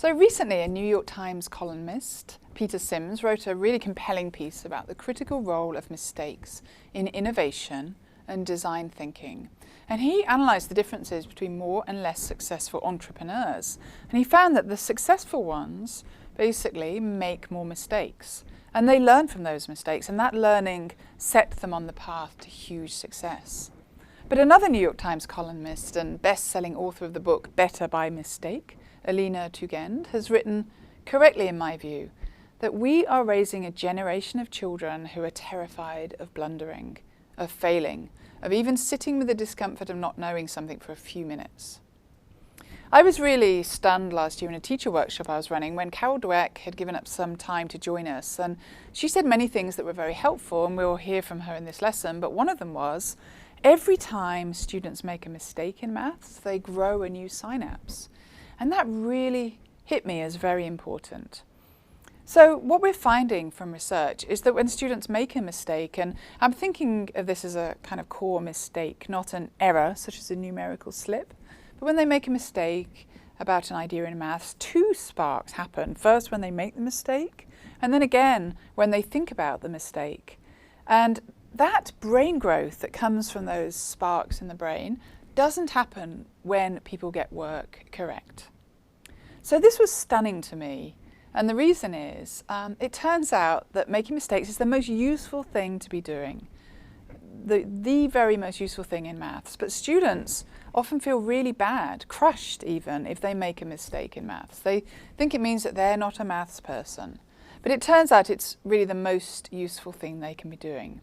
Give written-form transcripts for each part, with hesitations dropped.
So recently, a New York Times columnist, Peter Sims, wrote a really compelling piece about the critical role of mistakes in innovation and design thinking. And he analysed the differences between more and less successful entrepreneurs. And he found that the successful ones basically make more mistakes. And they learn from those mistakes, and that learning set them on the path to huge success. But another New York Times columnist and best-selling author of the book Better by Mistake, Alina Tugend, has written, correctly in my view, that we are raising a generation of children who are terrified of blundering, of failing, of even sitting with the discomfort of not knowing something for a few minutes. I was really stunned last year in a teacher workshop I was running when Carol Dweck had given up some time to join us, and she said many things that were very helpful, and we'll hear from her in this lesson, but one of them was, every time students make a mistake in maths, they grow a new synapse. And that really hit me as very important. So what we're finding from research is that when students make a mistake, and I'm thinking of this as a kind of core mistake, not an error such as a numerical slip, but when they make a mistake about an idea in maths, two sparks happen. First when they make the mistake, and then again when they think about the mistake. And that brain growth that comes from those sparks in the brain doesn't happen when people get work correct. So this was stunning to me, and the reason is it turns out that making mistakes is the most useful thing to be doing, the very most useful thing in maths. But students often feel really bad, crushed even, if they make a mistake in maths. They think it means that they're not a maths person. But it turns out it's really the most useful thing they can be doing.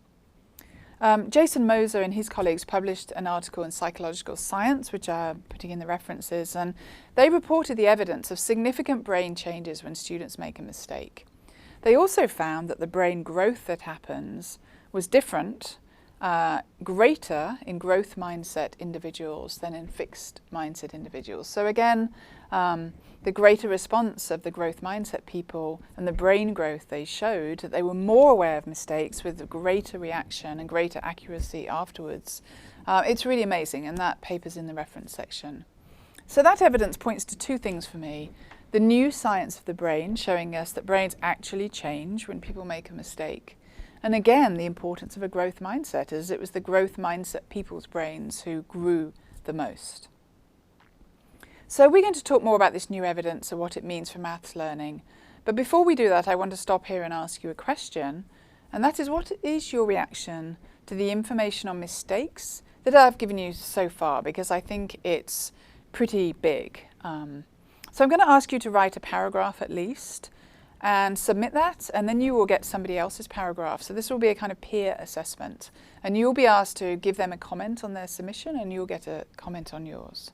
Jason Moser and his colleagues published an article in Psychological Science, which I'm putting in the references, and they reported the evidence of significant brain changes when students make a mistake. They also found that the brain growth that happens was different, greater in growth mindset individuals than in fixed mindset individuals. So again, the greater response of the growth mindset people and the brain growth they showed that they were more aware of mistakes with a greater reaction and greater accuracy afterwards. It's really amazing, and that paper's in the reference section. So that evidence points to two things for me. The new science of the brain showing us that brains actually change when people make a mistake. And again, the importance of a growth mindset, as it was the growth mindset people's brains who grew the most. So we're going to talk more about this new evidence and what it means for maths learning. But before we do that, I want to stop here and ask you a question. And that is, what is your reaction to the information on mistakes that I've given you so far? Because I think it's pretty big. So I'm going to ask you to write a paragraph at least and submit that, and then you will get somebody else's paragraph. So this will be a kind of peer assessment. And you'll be asked to give them a comment on their submission, and you'll get a comment on yours.